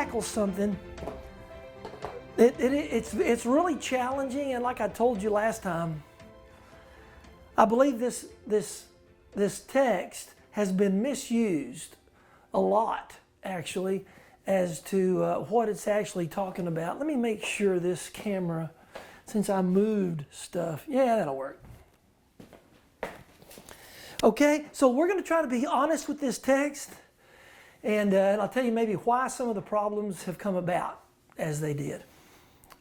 tackle something. It's really challenging, and like I told you last time, I believe this text has been misused a lot, actually, as to what it's actually talking about. Let me make sure this camera, since I moved stuff, yeah, that'll work. Okay, so we're going to try to be honest with this text, and I'll tell you maybe why some of the problems have come about as they did.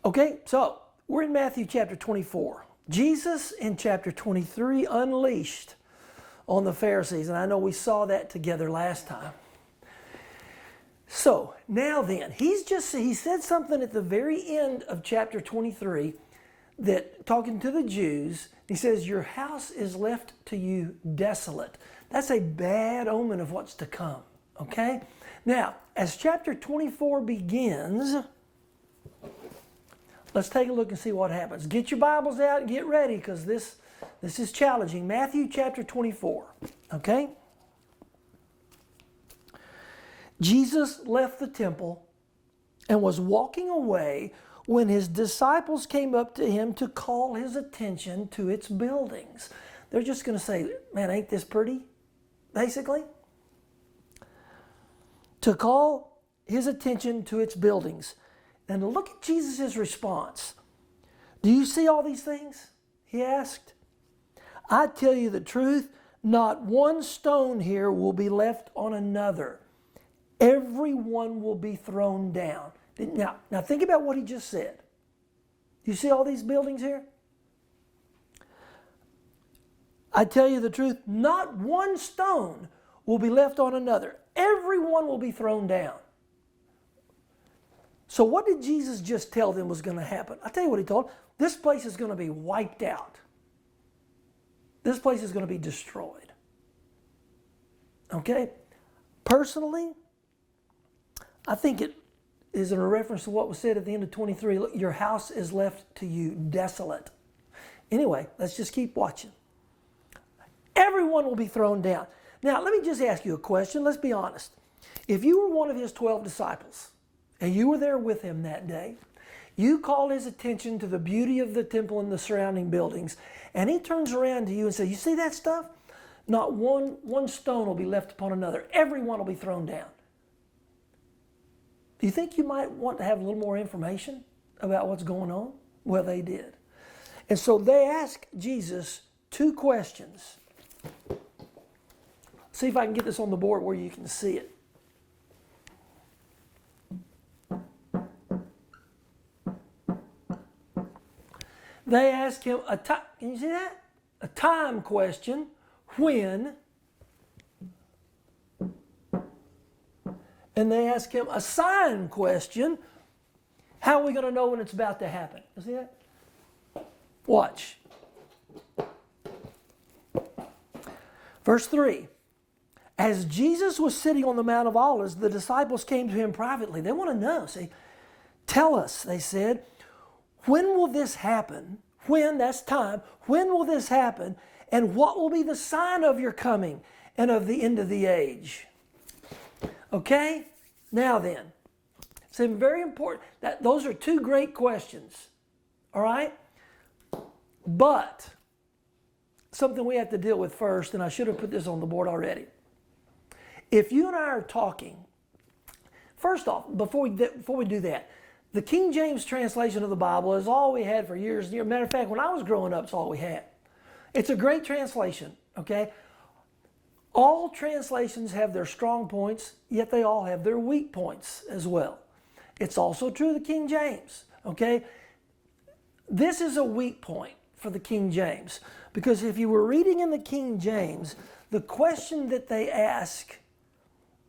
Okay, so we're in Matthew chapter 24. Jesus in chapter 23 unleashed on the Pharisees, and I know we saw that together last time. So now then, he said something at the very end of chapter 23 that, talking to the Jews, he says, your house is left to you desolate. That's a bad omen of what's to come, okay? Now, as chapter 24 begins, let's take a look and see what happens. Get your Bibles out and get ready, because this is challenging. Matthew chapter 24, okay? Jesus left the temple and was walking away when his disciples came up to him to call his attention to its buildings. They're just going to say, man, ain't this pretty? Basically. To call his attention to its buildings. And look at Jesus' response. Do you see all these things? He asked. I tell you the truth, not one stone here will be left on another. Everyone will be thrown down. Now think about what he just said. You see all these buildings here? I tell you the truth, not one stone will be left on another. Everyone will be thrown down. So what did Jesus just tell them was going to happen? I'll tell you what he told them. This place is going to be wiped out. This place is going to be destroyed. Okay? Personally, I think it is in a reference to what was said at the end of 23. Look, your house is left to you desolate. Anyway, let's just keep watching. Everyone will be thrown down. Now, let me just ask you a question. Let's be honest. If you were one of his 12 disciples, and you were there with him that day, you called his attention to the beauty of the temple and the surrounding buildings, and he turns around to you and says, you see that stuff? Not one stone will be left upon another. Everyone will be thrown down. Do you think you might want to have a little more information about what's going on? Well, they did. And so they asked Jesus two questions. See if I can get this on the board where you can see it. They asked him can you see that? A time question, when. And they ask him a sign question, how are we going to know when it's about to happen? You see that? Watch. Verse 3. As Jesus was sitting on the Mount of Olives, the disciples came to him privately. They want to know. See, tell us, they said, when will this happen? When, that's time. When will this happen? And what will be the sign of your coming and of the end of the age? Okay? Now then, it's very important. Those are two great questions. All right? But something we have to deal with first, and I should have put this on the board already. If you and I are talking, first off, before we do that, the King James translation of the Bible is all we had for years and years. Matter of fact, when I was growing up, it's all we had. It's a great translation, okay? All translations have their strong points, yet they all have their weak points as well. It's also true of the King James, okay? This is a weak point for the King James, because if you were reading in the King James, the question that they ask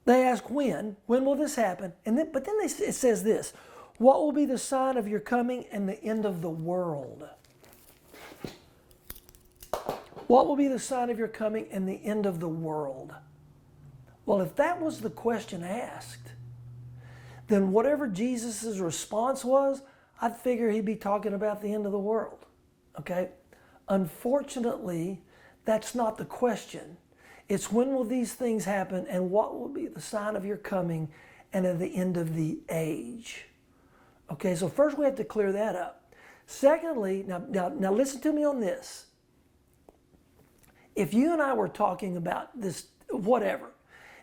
when will this happen? But then it says this, what will be the sign of your coming and the end of the world? What will be the sign of your coming and the end of the world? Well, if that was the question asked, then whatever Jesus' response was, I'd figure he'd be talking about the end of the world. Okay? Unfortunately, that's not the question. It's when will these things happen and what will be the sign of your coming and at the end of the age. Okay, so first we have to clear that up. Secondly, now listen to me on this. If you and I were talking about this, whatever,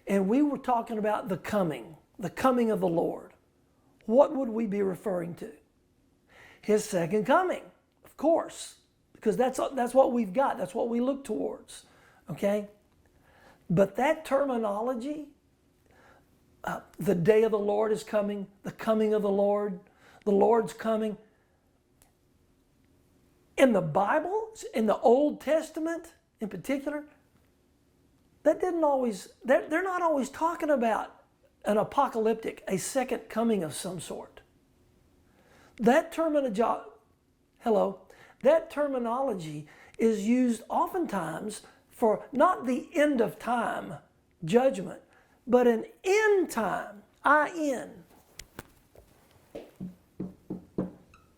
and we were talking about the coming of the Lord, what would we be referring to? His second coming, of course, because that's what we've got. That's what we look towards, okay? But that terminology, the day of the Lord is coming, the coming of the Lord's coming. In the Bible, in the Old Testament in particular, that didn't always, they're not always talking about an apocalyptic, a second coming of some sort. That terminology is used oftentimes for not the end of time judgment, but an end time,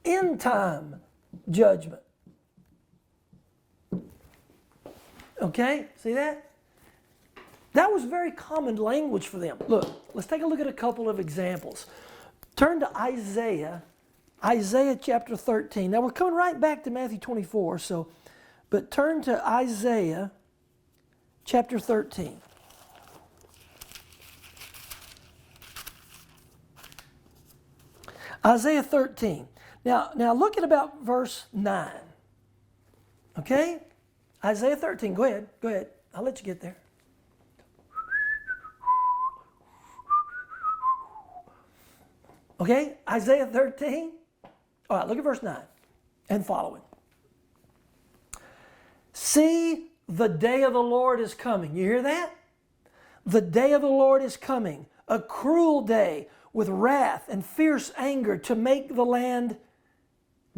end time judgment. Okay, see that? That was very common language for them. Look, let's take a look at a couple of examples. Turn to Isaiah chapter 13. Now we're coming right back to Matthew 24, but turn to Isaiah chapter 13. Isaiah 13. Now look at about verse 9. Okay? Isaiah 13. Go ahead. I'll let you get there. Okay? Isaiah 13. All right, look at verse 9 and following. See, the day of the Lord is coming. You hear that? The day of the Lord is coming, a cruel day with wrath and fierce anger to make the land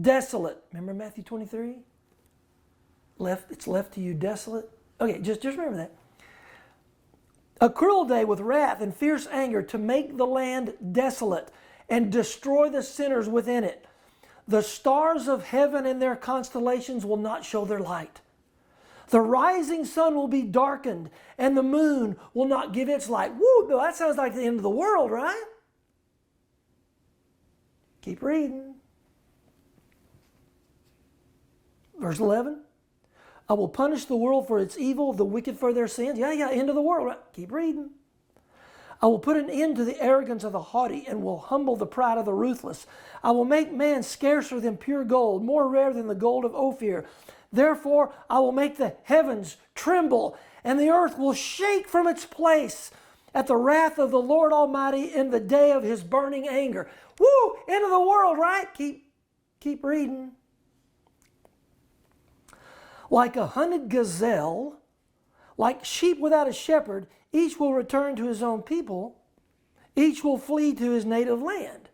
desolate. Remember Matthew 23? It's left to you desolate. Okay, just remember that. A cruel day with wrath and fierce anger to make the land desolate and destroy the sinners within it. The stars of heaven and their constellations will not show their light. The rising sun will be darkened, and the moon will not give its light. Woo, that sounds like the end of the world, right? Keep reading. Verse 11. I will punish the world for its evil, the wicked for their sins. Yeah, end of the world, right? Keep reading. I will put an end to the arrogance of the haughty and will humble the pride of the ruthless. I will make man scarcer than pure gold, more rare than the gold of Ophir. Therefore, I will make the heavens tremble, and the earth will shake from its place at the wrath of the Lord Almighty in the day of his burning anger. Woo! End of the world, right? Keep reading. Like a hunted gazelle, like sheep without a shepherd, each will return to his own people. Each will flee to his native land.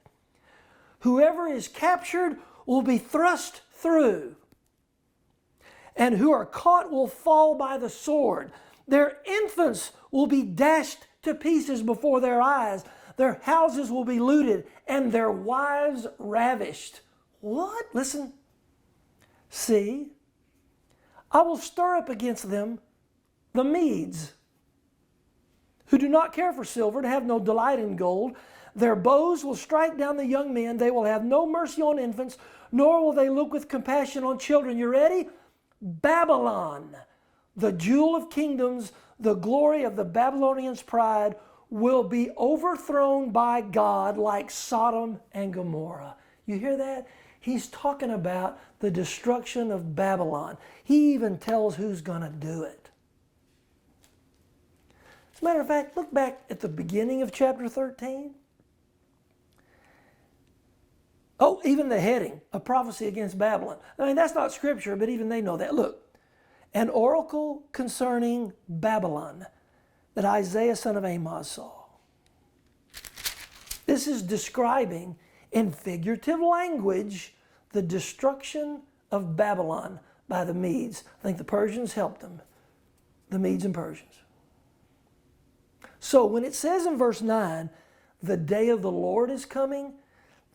Whoever is captured will be thrust through, and who are caught will fall by the sword. Their infants will be dashed to pieces before their eyes. Their houses will be looted, and their wives ravished. What? Listen. See, I will stir up against them the Medes, who do not care for silver, to have no delight in gold. Their bows will strike down the young men. They will have no mercy on infants, nor will they look with compassion on children. You ready? Babylon, the jewel of kingdoms, the glory of the Babylonians' pride, will be overthrown by God like Sodom and Gomorrah. You hear that? He's talking about the destruction of Babylon. He even tells who's going to do it. As a matter of fact, look back at the beginning of chapter 13. Oh, even the heading, a prophecy against Babylon. I mean, that's not scripture, but even they know that. Look, an oracle concerning Babylon that Isaiah son of Amoz saw. This is describing in figurative language the destruction of Babylon by the Medes. I think the Persians helped them, the Medes and Persians. So when it says in verse 9, the day of the Lord is coming,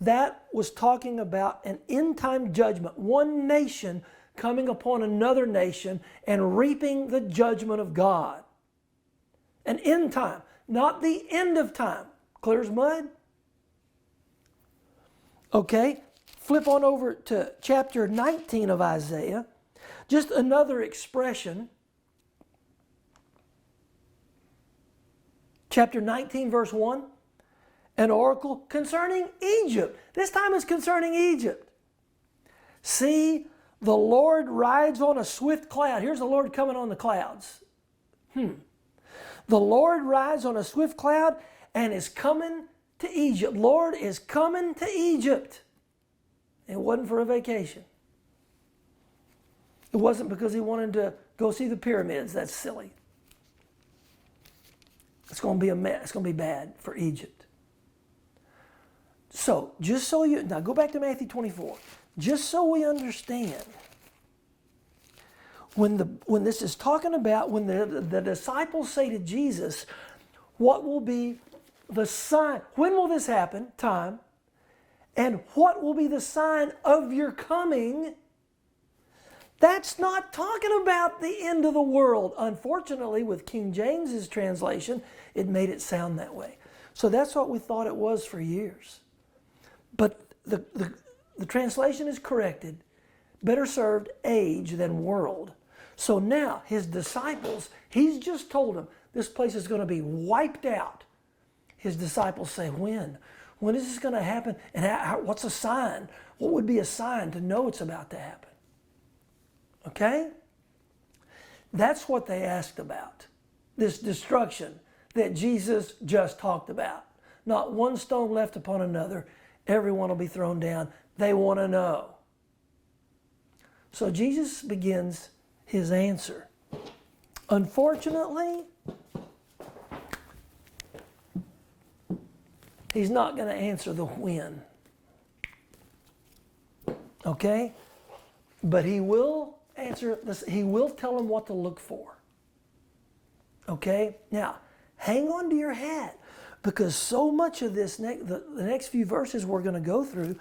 that was talking about an end-time judgment, one nation coming upon another nation and reaping the judgment of God. An end time, not the end of time. clear as mud. Okay, flip on over to chapter 19 of Isaiah. Just another expression. Chapter 19, verse 1. An oracle concerning Egypt. This time it's concerning Egypt. See, the Lord rides on a swift cloud. Here's the Lord coming on the clouds. The Lord rides on a swift cloud and is coming to Egypt. Lord is coming to Egypt. It wasn't for a vacation. It wasn't because he wanted to go see the pyramids. That's silly. It's going to be a mess. It's going to be bad for Egypt. So, just so you, now go back to Matthew 24. Just so we understand, when this is talking about, when the disciples say to Jesus, what will be the sign? When will this happen? Time. And what will be the sign of your coming? That's not talking about the end of the world. Unfortunately, with King James's translation, it made it sound that way. So that's what we thought it was for years. But the translation is corrected. Better served age than world. So now his disciples, he's just told them this place is going to be wiped out. His disciples say, when? When is this going to happen? And what's a sign? What would be a sign to know it's about to happen? Okay? That's what they asked about. This destruction that Jesus just talked about. Not one stone left upon another. Everyone will be thrown down. They want to know. So Jesus begins his answer. Unfortunately, he's not going to answer the when. Okay? But he will answer this. He will tell them what to look for. Okay? Now, hang on to your hat, because so much of this, the next few verses we're going to go through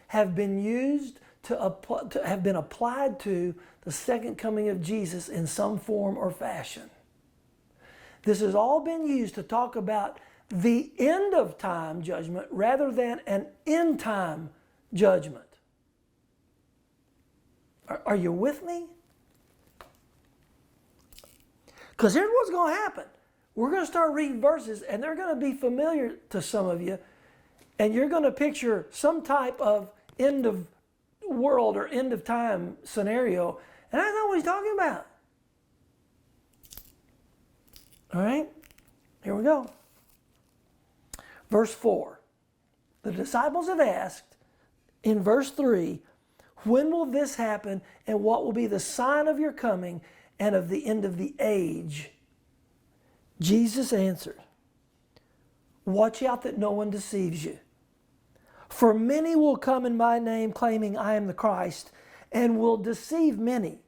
have been used to have been applied to the second coming of Jesus in some form or fashion. This has all been used to talk about the end of time judgment rather than an end time judgment. Are you with me? Because here's what's going to happen. We're going to start reading verses, and they're going to be familiar to some of you, and you're going to picture some type of end of world or end of time scenario, and I know what he's talking about. All right, here we go. Verse 4. The disciples have asked in verse 3, when will this happen, and what will be the sign of your coming and of the end of the age? Jesus answered, watch out that no one deceives you. For many will come in my name claiming I am the Christ, and will deceive many.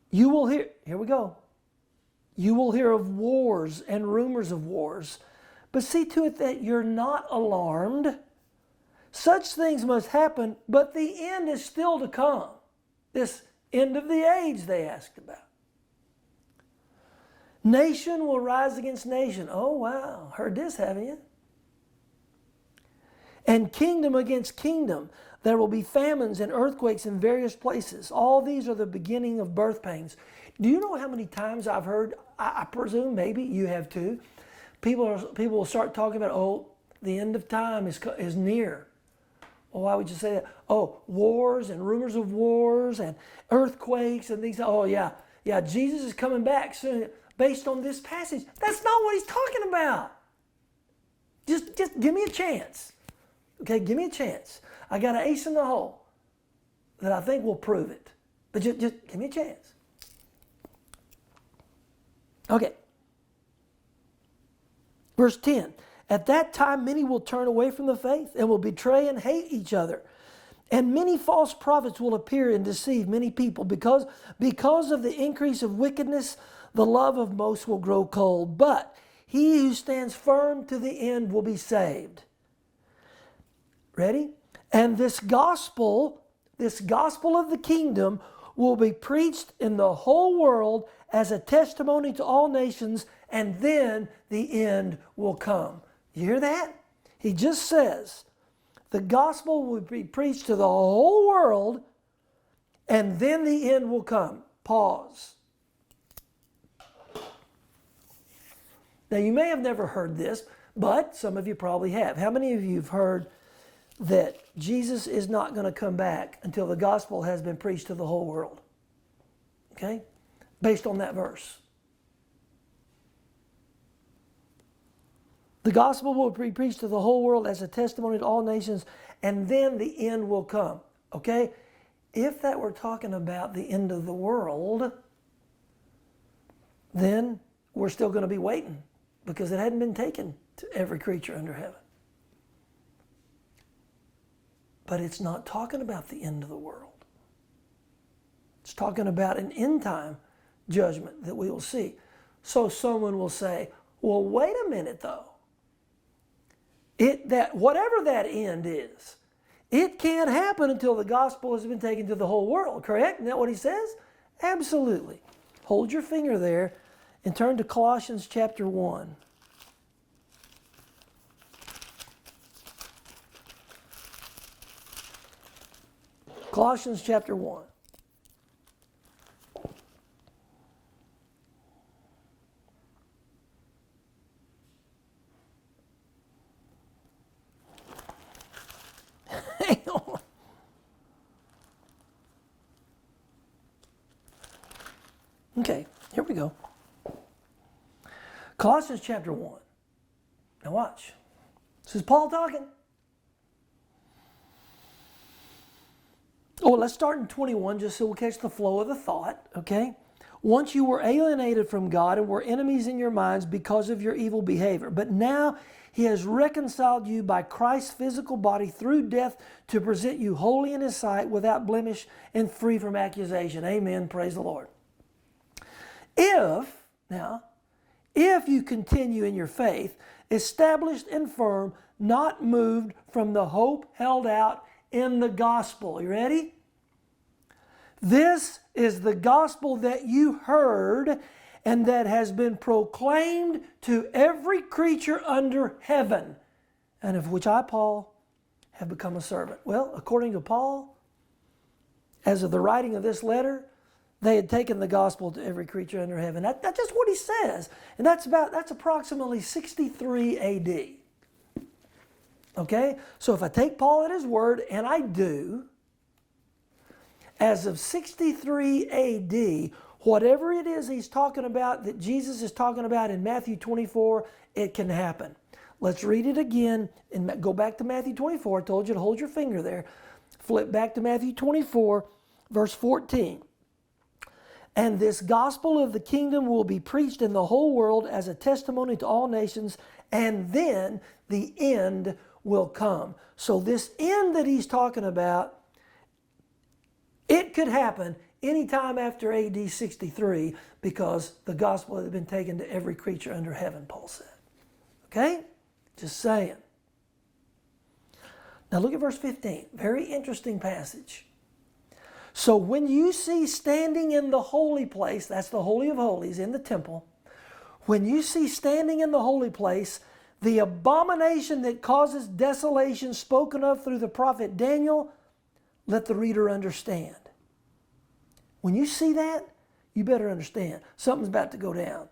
You will hear, here we go. You will hear of wars and rumors of wars, but see to it that you're not alarmed. Such things must happen, but the end is still to come. This end of the age they asked about. Nation will rise against nation. Oh, wow. Heard this, haven't you? And kingdom against kingdom. There will be famines and earthquakes in various places. All these are the beginning of birth pains. Do you know how many times I've heard, I presume maybe you have too, people will start talking about, oh, the end of time is near. Well, why would you say that? Oh, wars and rumors of wars and earthquakes and things. Oh, yeah, Jesus is coming back soon. Based on this passage, that's not what he's talking about. Just give me a chance. Okay, give me a chance. I got an ace in the hole that I think will prove it. But just give me a chance. Okay. Verse 10. At that time, many will turn away from the faith and will betray and hate each other. And many false prophets will appear and deceive many people. Because of the increase of wickedness, the love of most will grow cold. But he who stands firm to the end will be saved. Ready? And this gospel of the kingdom will be preached in the whole world as a testimony to all nations, and then the end will come. You hear that? He just says the gospel will be preached to the whole world, and then the end will come. Pause. Now, you may have never heard this, but some of you probably have. How many of you have heard that Jesus is not going to come back until the gospel has been preached to the whole world? Okay? Based on that verse. The gospel will be preached to the whole world as a testimony to all nations, and then the end will come. Okay? If that were talking about the end of the world, then we're still going to be waiting, because it hadn't been taken to every creature under heaven. But it's not talking about the end of the world. It's talking about an end time judgment that we will see. So someone will say, well, wait a minute though. Whatever that end is, it can't happen until the gospel has been taken to the whole world, correct? Isn't that what he says? Absolutely. Hold your finger there and turn to Colossians chapter 1. Colossians chapter 1. Hang on. Okay, here we go. Colossians chapter 1. Now watch. This is Paul talking. Oh, let's start in 21 just so we'll catch the flow of the thought, okay? Once you were alienated from God and were enemies in your minds because of your evil behavior. But now he has reconciled you by Christ's physical body through death to present you holy in his sight, without blemish and free from accusation. Amen. Praise the Lord. If you continue in your faith, established and firm, not moved from the hope held out in the gospel. You ready? This is the gospel that you heard and that has been proclaimed to every creature under heaven, and of which I, Paul, have become a servant. Well, according to Paul, as of the writing of this letter, they had taken the gospel to every creature under heaven. That's just what he says. And that's approximately 63 AD. Okay? So if I take Paul at his word, and I do, as of 63 AD, whatever it is he's talking about, that Jesus is talking about in Matthew 24, it can happen. Let's read it again and go back to Matthew 24. I told you to hold your finger there. Flip back to Matthew 24, verse 14. And this gospel of the kingdom will be preached in the whole world as a testimony to all nations, and then the end will come. So this end that he's talking about, it could happen anytime after AD 63, because the gospel had been taken to every creature under heaven, Paul said. Okay? Just saying. Now look at verse 15. Very interesting passage. So when you see standing in the holy place, that's the Holy of Holies in the temple, when you see standing in the holy place, the abomination that causes desolation spoken of through the prophet Daniel, let the reader understand. When you see that, you better understand. Something's about to go down.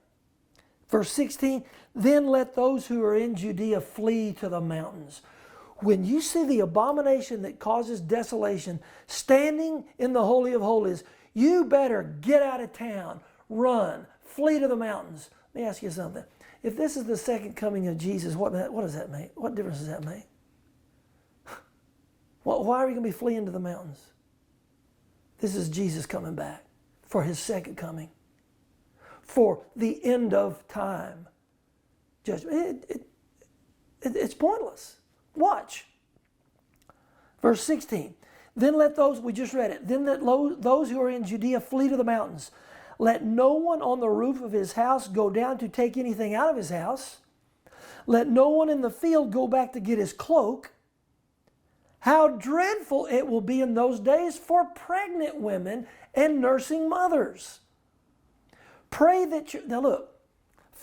Verse 16, then let those who are in Judea flee to the mountains. When you see the abomination that causes desolation standing in the Holy of Holies, you better get out of town, run, flee to the mountains. Let me ask you something. If this is the second coming of Jesus, what does that make? What difference does that make? Why are you going to be fleeing to the mountains? This is Jesus coming back for his second coming, for the end of time judgment. It's pointless. Watch. Verse 16. Then let those, we just read it, then let those who are in Judea flee to the mountains. Let no one on the roof of his house go down to take anything out of his house. Let no one in the field go back to get his cloak. How dreadful it will be in those days for pregnant women and nursing mothers. Pray that you, now look,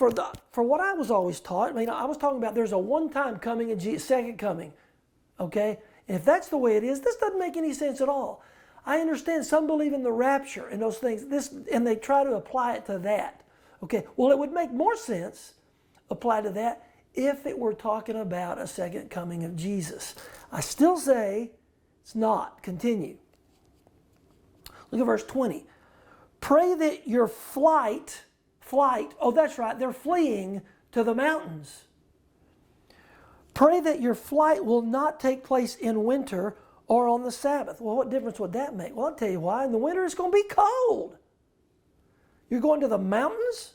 for what I was always taught, I mean, I was talking about there's a one-time coming and second coming, okay? And if that's the way it is, this doesn't make any sense at all. I understand some believe in the rapture and those things, and they try to apply it to that. Okay, well, it would make more sense apply to that if it were talking about a second coming of Jesus. I still say it's not. Continue. Look at verse 20. Pray that your flight, oh, that's right, they're fleeing to the mountains. Pray that your flight will not take place in winter or on the Sabbath. Well, what difference would that make? Well, I'll tell you why. In the winter, it's going to be cold. You're going to the mountains?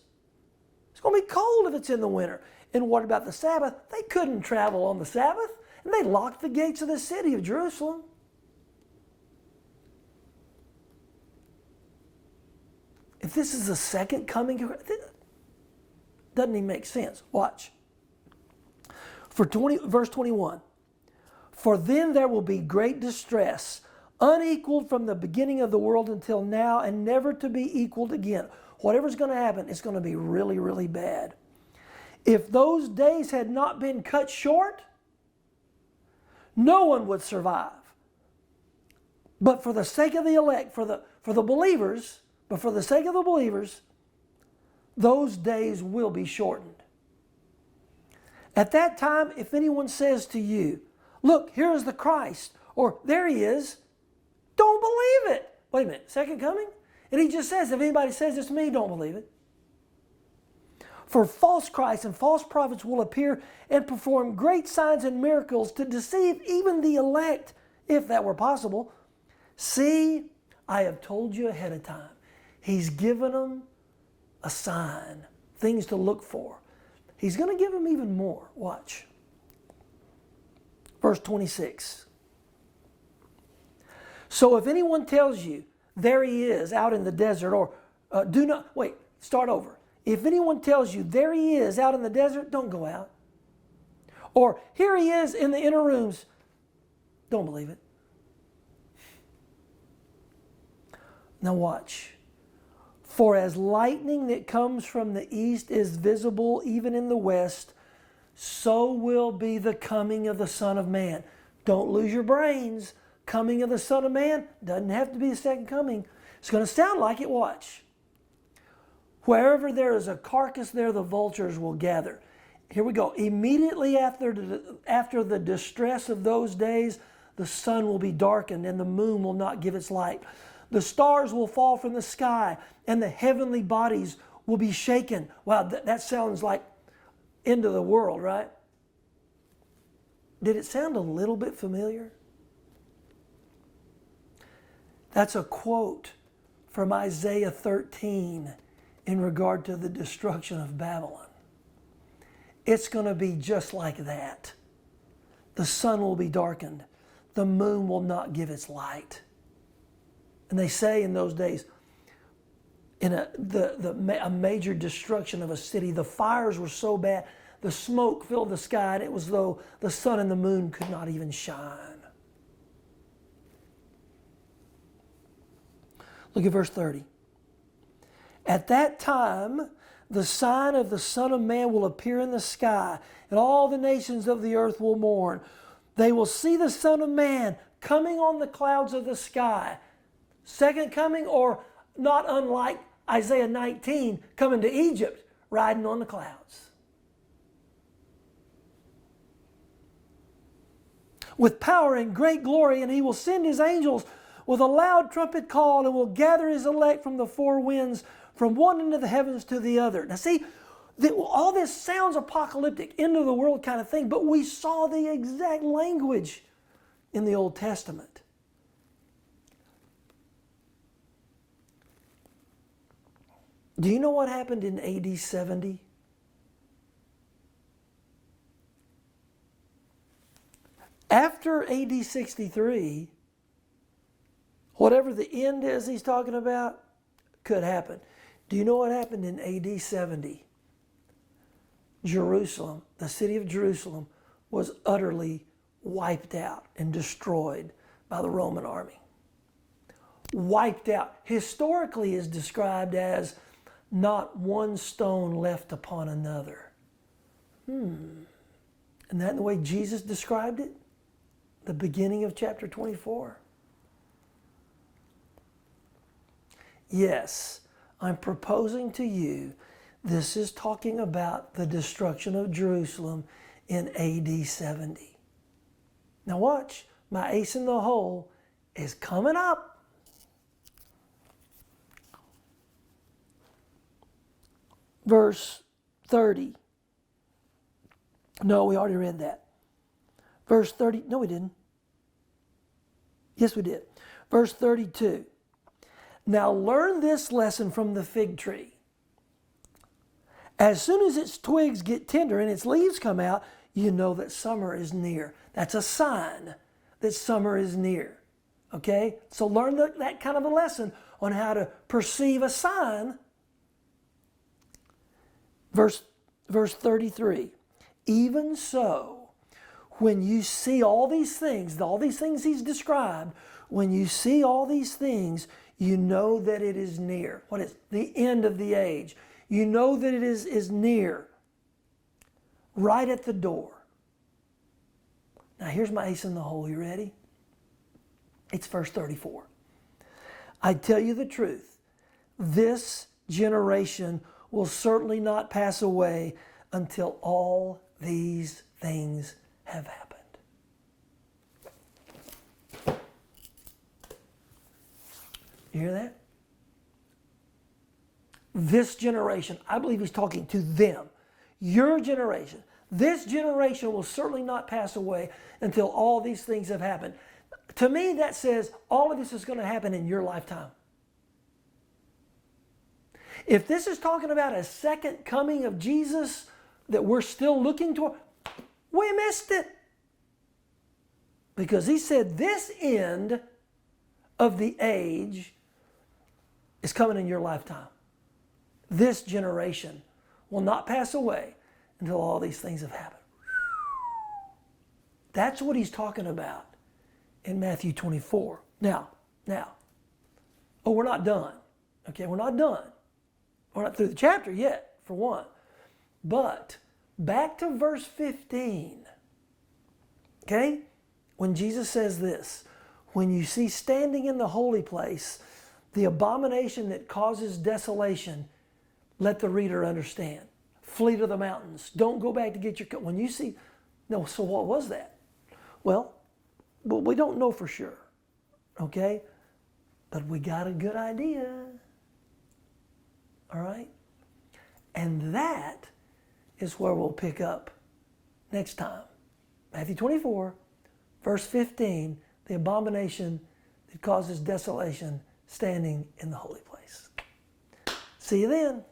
It's going to be cold if it's in the winter. And what about the Sabbath? They couldn't travel on the Sabbath, and they locked the gates of the city of Jerusalem. If this is the second coming, doesn't even make sense. Watch. Verse 21. For then there will be great distress, unequaled from the beginning of the world until now, and never to be equaled again. Whatever's going to happen, it's going to be really, really bad. If those days had not been cut short, no one would survive. But for the sake of the elect, for the believers, but for the sake of the believers, those days will be shortened. At that time, if anyone says to you, look, here is the Christ, or there he is, don't believe it. Wait a minute, second coming? And he just says, if anybody says it's me, don't believe it. For false Christs and false prophets will appear and perform great signs and miracles to deceive even the elect, if that were possible. See, I have told you ahead of time. He's given them a sign, things to look for. He's going to give them even more. Watch. Verse 26. So if anyone tells you, there he is out in the desert, or start over. If anyone tells you, there he is out in the desert, don't go out. Or here he is in the inner rooms, don't believe it. Now watch. For as lightning that comes from the east is visible even in the west, so will be the coming of the Son of Man. Don't lose your brains. Coming of the Son of Man doesn't have to be the second coming. It's going to sound like it. Watch. Wherever there is a carcass, there the vultures will gather. Here we go. Immediately after the distress of those days, the sun will be darkened and the moon will not give its light. The stars will fall from the sky and the heavenly bodies will be shaken. Wow, that sounds like end of the world, right? Did it sound a little bit familiar? That's a quote from Isaiah 13 in regard to the destruction of Babylon. It's going to be just like that. The sun will be darkened. The moon will not give its light. And they say in those days, in a major destruction of a city, the fires were so bad, the smoke filled the sky, and it was as though the sun and the moon could not even shine. Look at verse 30. At that time, the sign of the Son of Man will appear in the sky, and all the nations of the earth will mourn. They will see the Son of Man coming on the clouds of the sky. Second coming, or not unlike Isaiah 19, coming to Egypt, riding on the clouds. With power and great glory, and he will send his angels with a loud trumpet call, and will gather his elect from the four winds, from one end of the heavens to the other. Now see, all this sounds apocalyptic, end of the world kind of thing, but we saw the exact language in the Old Testament. Do you know what happened in AD 70? After AD 63, whatever the end is he's talking about could happen. Do you know what happened in AD 70? Jerusalem, the city of Jerusalem, was utterly wiped out and destroyed by the Roman army. Wiped out. Historically is described as not one stone left upon another. Isn't that the way Jesus described it? The beginning of chapter 24. Yes, I'm proposing to you, this is talking about the destruction of Jerusalem in AD 70. Now watch, my ace in the hole is coming up. Verse 30. No, we already read that. Verse 30. No, we didn't. Yes, we did. Verse 32. Now learn this lesson from the fig tree. As soon as its twigs get tender and its leaves come out, you know that summer is near. That's a sign that summer is near. Okay? So learn that kind of a lesson on how to perceive a sign. Verse 33. Even so, when you see all these things he's described, when you see all these things, you know that it is near. What is the end of the age? You know that it is near, right at the door. Now here's my ace in the hole. You ready? It's verse 34. I tell you the truth, this generation will certainly not pass away until all these things have happened. You hear that? This generation, I believe he's talking to them. Your generation. This generation will certainly not pass away until all these things have happened. To me, that says all of this is going to happen in your lifetime. If this is talking about a second coming of Jesus that we're still looking toward, we missed it. Because he said this end of the age is coming in your lifetime. This generation will not pass away until all these things have happened. That's what he's talking about in Matthew 24. Now, we're not done. Okay, we're not done. We're not through the chapter yet, for one. But back to verse 15. Okay? When Jesus says this, when you see standing in the holy place the abomination that causes desolation, let the reader understand. Flee to the mountains. Don't go back to get your coat. When you see, no, so what was that? Well, we don't know for sure. Okay? But we got a good idea. All right? And that is where we'll pick up next time. Matthew 24, verse 15, the abomination that causes desolation standing in the holy place. See you then.